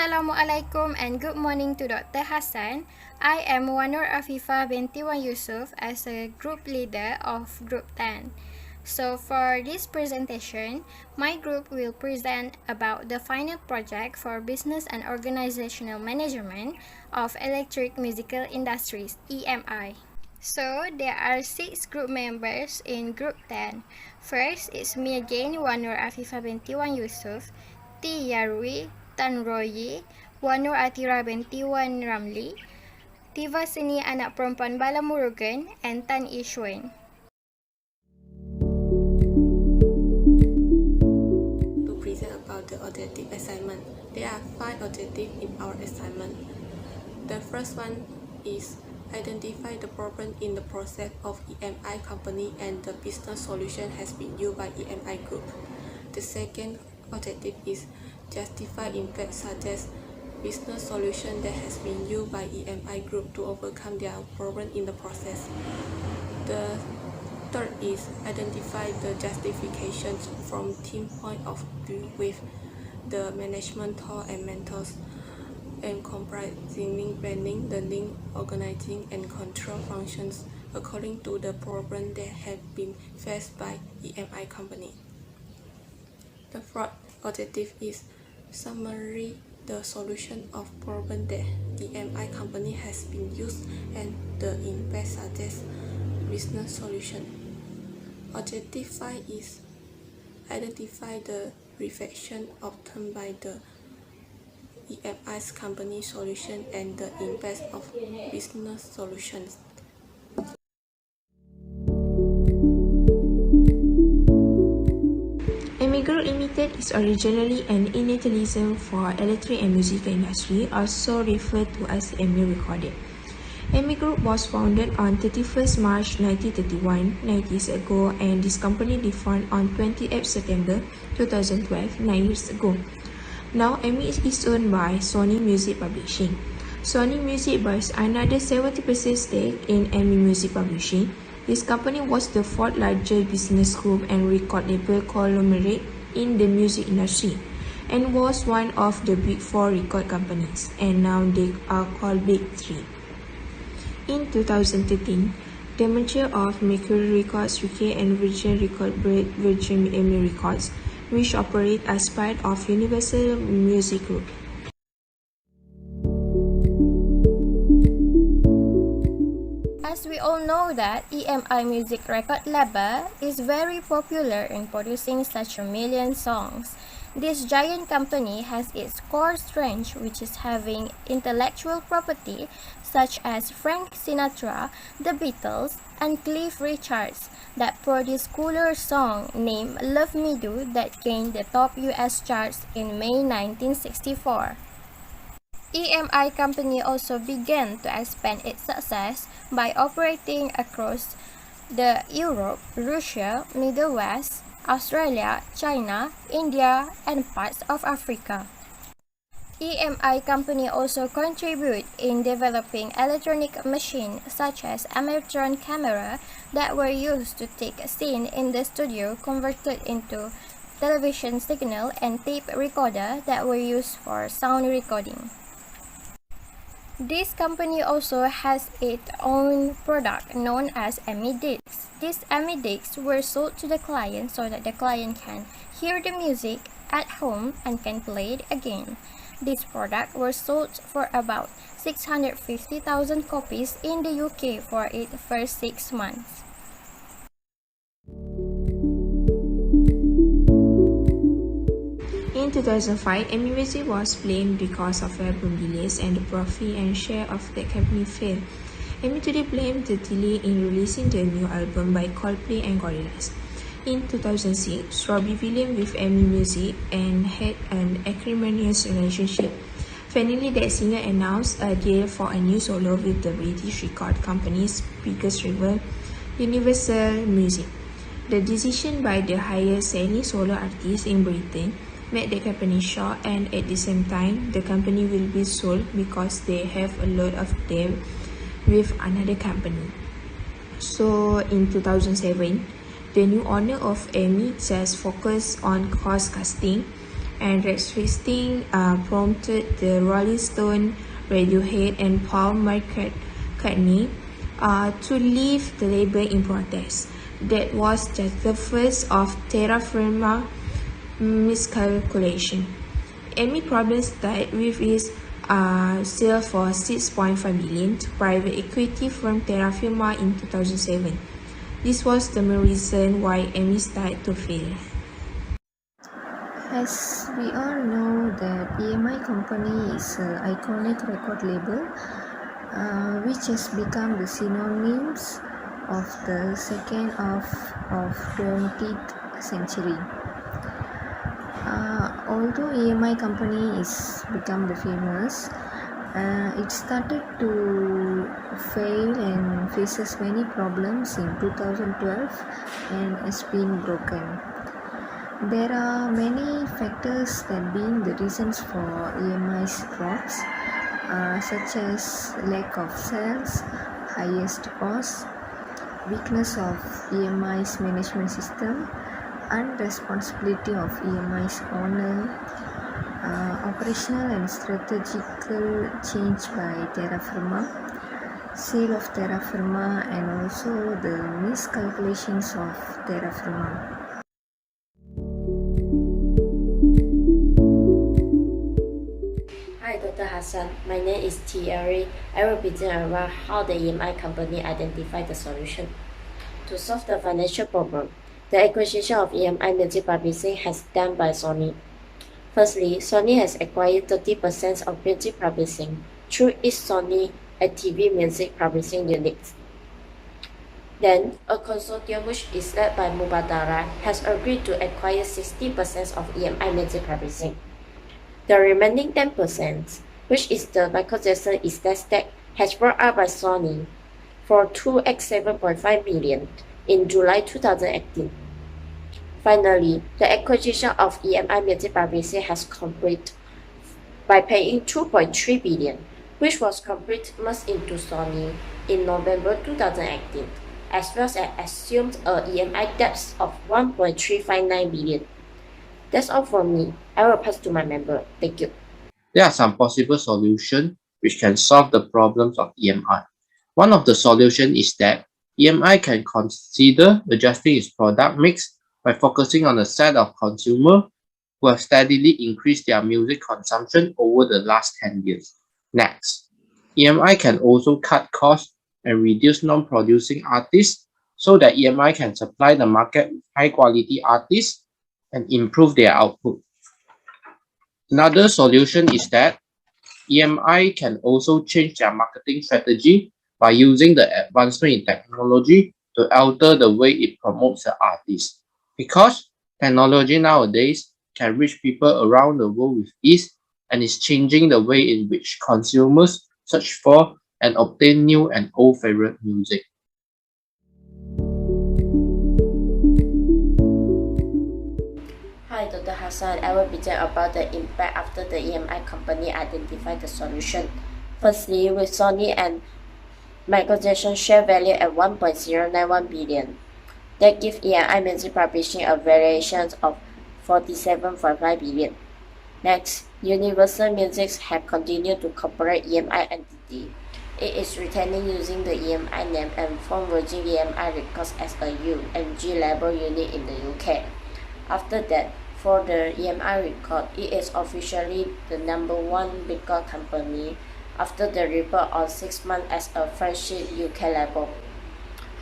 Assalamualaikum and good morning to Dr. Hassan. I am Wanur Afifah binti Wan Yusuf as a group leader of Group 10. So for this presentation, my group will present about the final project for Business and Organizational Management of Electric Musical Industries, EMI. So there are 6 group members in Group 10. First, it's me again, Wanur Afifah binti Wan Yusuf, T. Yarwi, Tan Royi, Wanur Atira binti Wan Ramli, Tiva Seni anak perempuan Bala Murugan, and Tan Ishwen. To present about the objective assignment, there are 5 objectives in our assignment. The first one is identify the problem in the process of EMI company and the business solution has been used by EMI group. The second objective is justify impact such as business solution that has been used by EMI group to overcome their problem in the process. The third is identify the justifications from team point of view with the management tool and mentors, and comprising planning, learning, organizing, and control functions according to the problem that have been faced by EMI company. The fourth objective is summary the solution of problem that EMI company has been used and the impact such as business solution. Objective 5 is identify the reflection obtained by the EMI's company solution and the impact of business solutions. EMI Group Limited is originally an initialism for electric and music industry, also referred to as EMI Recorded. EMI Group was founded on 31st March 1931, 9 years ago, and this company defunct on 28 September 2012, 9 years ago. Now, EMI is owned by Sony Music Publishing. Sony Music buys another 70% stake in EMI Music Publishing. This company was the 4th largest business group and record label conglomerate in the music industry, and was one of the big 4 record companies, and now they are called Big 3. In 2013, the merger of Mercury Records UK and Virgin Records Virgin EMI Records, which operate as part of Universal Music Group. As we all know that EMI Music Record Label is very popular in producing such a million songs. This giant company has its core strength, which is having intellectual property such as Frank Sinatra, the Beatles, and Cliff Richards that produced cooler song named Love Me Do that gained the top US charts in May 1964. EMI company also began to expand its success by operating across the Europe, Russia, Middle West, Australia, China, India, and parts of Africa. EMI company also contribute in developing electronic machines such as Amertron camera that were used to take a scene in the studio converted into television signal, and tape recorder that were used for sound recording. This company also has its own product known as EMI discs. These EMI discs were sold to the client so that the client can hear the music at home and can play it again. This product was sold for about 650,000 copies in the UK for its first 6 months. In 2005, EMI Music was blamed because of album delays and the profit and share of the company failed. EMI today blamed the delay in releasing the new album by Coldplay and Gorillaz. In 2006, Robbie Williams with EMI Music and had an acrimonious relationship. Finally, that singer announced a deal for a new solo with the British record company's biggest rival, Universal Music. The decision by the highest-selling solo artist in Britain made the company shock, and at the same time, the company will be sold because they have a lot of debt with another company. So in 2007, the new owner of EMI just focused on cost cutting and restricting prompted the Rolling Stone, Radiohead, and Paul McCartney to leave the label in protest. That was just the first of terra firma miscalculation. EMI problems started with its sale for 6.5 million to private equity firm Terra Firma in 2007. This was the main reason why EMI started to fail. As we all know that EMI company is an iconic record label which has become the synonyms of the second half of 20th century. Although EMI company is become the famous, it started to fail and faces many problems in 2012 and has been broken. There are many factors that being the reasons for EMI's drops, such as lack of sales, highest costs, weakness of EMI's management system, unresponsibility of EMI's owner, operational and strategical change by Terra Firma, sale of Terra Firma, and also the miscalculations of Terra Firma. Hi, Dr. Hassan. My name is Thierry. I will present about how the EMI company identified the solution. To solve the financial problem, the acquisition of EMI Music Publishing has done by Sony. Firstly, Sony has acquired 30% of music publishing through its Sony ATV Music Publishing unit. Then, a consortium which is led by Mubadala has agreed to acquire 60% of EMI Music Publishing. The remaining 10%, which is the Michael Jackson estate, has brought up by Sony for 2x7.5 million in July 2018. Finally, the acquisition of EMI Music Publishing has completed by paying 2.3 billion, which was completely merged into Sony in November 2018, as well as assumed a EMI debt of 1.359 billion. That's all from me. I will pass to my member. Thank you. There are some possible solutions which can solve the problems of EMI. One of the solutions is that EMI can consider adjusting its product mix by focusing on a set of consumers who have steadily increased their music consumption over the last 10 years. Next, EMI can also cut costs and reduce non-producing artists so that EMI can supply the market with high-quality artists and improve their output. Another solution is that EMI can also change their marketing strategy by using the advancement in technology to alter the way it promotes the artist. Because technology nowadays can reach people around the world with ease and is changing the way in which consumers search for and obtain new and old favorite music. Hi, Dr. Hassan. I will present about the impact after the EMI company identified the solution. Firstly, with Sony and Michael Jackson share value at 1.091 billion. That gives EMI Music Publishing a valuation of 47.5 billion. Next, Universal Music have continued to cooperate EMI entity. It is retaining using the EMI name and form Virgin EMI Records as a UMG label unit in the UK. After that, for the EMI record, it is officially the #1 record company after the report on 6 months as a flagship UK label.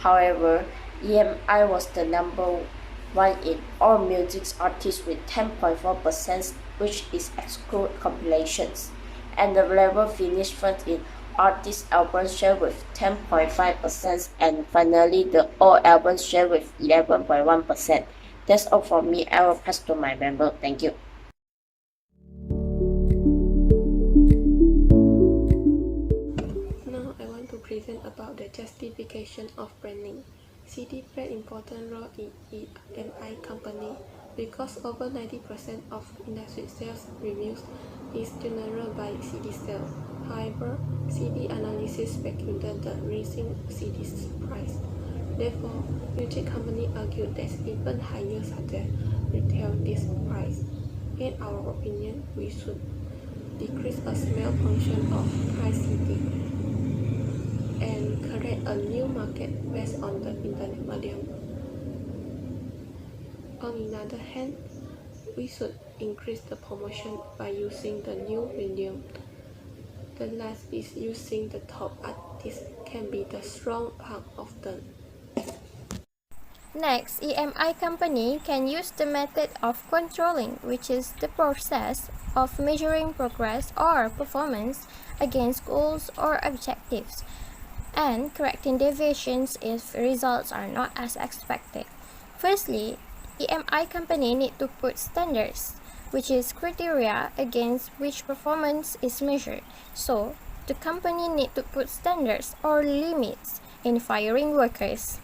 However, EMI was the #1 in all music artists with 10.4%, which is exclude compilations, and the label finished first in artist album share with 10.5%, and finally the all album share with 11.1%. That's all from me. I will pass to my member. Thank you. Now I want to present about the justification of branding. CD played important role in EMI company because over 90% of industry sales reviews is generated by CD sales. However, CD analysis speculated the rising CD's price. Therefore, music company argued that even higher such as retail disc price. In our opinion, we should decrease a small function of price setting and create a new market based on the internet medium. On the other hand, we should increase the promotion by using the new medium. The last is using the top artists can be the strong part of them. Next, EMI company can use the method of controlling, which is the process of measuring progress or performance against goals or objectives, and correcting deviations if results are not as expected. Firstly, EMI company need to put standards, which is criteria against which performance is measured. So, the company need to put standards or limits in firing workers.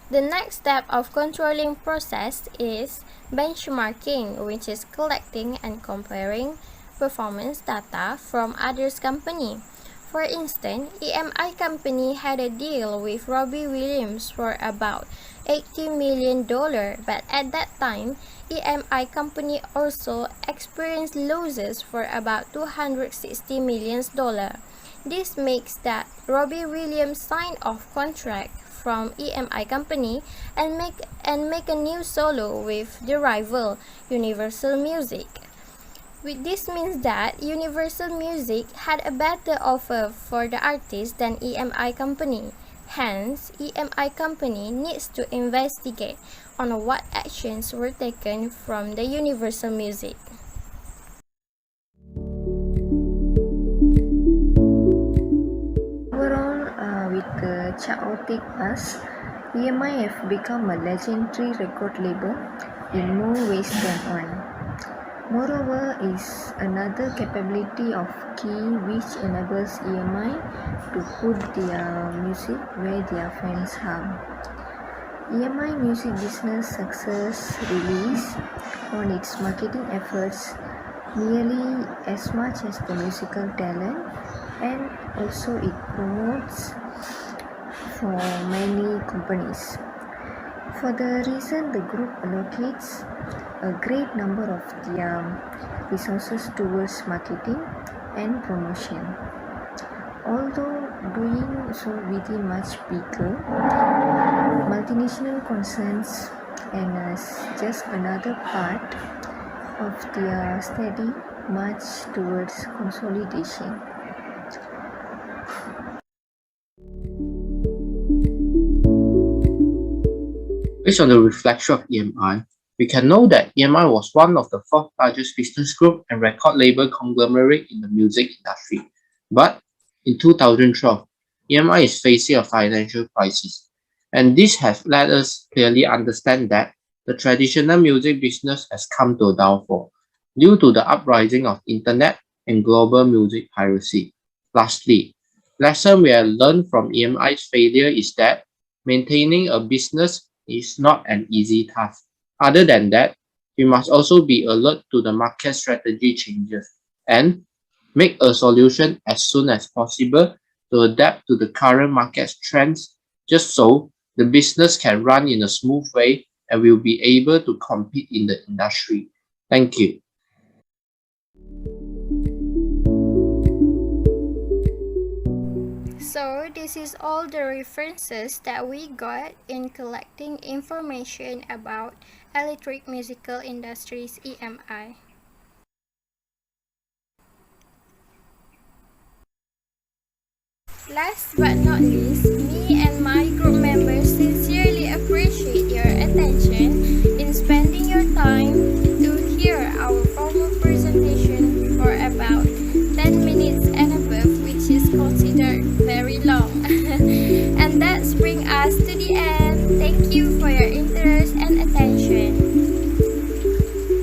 The next step of controlling process is benchmarking, which is collecting and comparing performance data from others company. For instance, EMI company had a deal with Robbie Williams for about $80 million, but at that time, EMI company also experienced losses for about $260 million. This makes that Robbie Williams signed off contract from EMI company and make a new solo with the rival Universal Music. This means that Universal Music had a better offer for the artist than EMI company. Hence, EMI company needs to investigate on what actions were taken from the Universal Music. Overall, with the chaotic past, EMI have become a legendary record label in more ways than one. Moreover, is another capability of key which enables EMI to put their music where their fans are. EMI music business success relies on its marketing efforts nearly as much as the musical talent, and also it promotes for many companies. For the reason, the group allocates a great number of their resources towards marketing and promotion. Although doing so within much bigger multinational concerns, and as just another part of their steady march towards consolidation. Based on the reflection of EMI, we can know that EMI was one of the fourth largest business group and record label conglomerate in the music industry. But in 2012, EMI is facing a financial crisis, and this has let us clearly understand that the traditional music business has come to a downfall due to the uprising of internet and global music piracy. Lastly, lesson we have learned from EMI's failure is that maintaining a business is not an easy task. Other than that, we must also be alert to the market strategy changes and make a solution as soon as possible to adapt to the current market trends, just so the business can run in a smooth way and will be able to compete in the industry. Thank you. So this is all the references that we got in collecting information about electric musical industries EMI. Last but not least, me and my group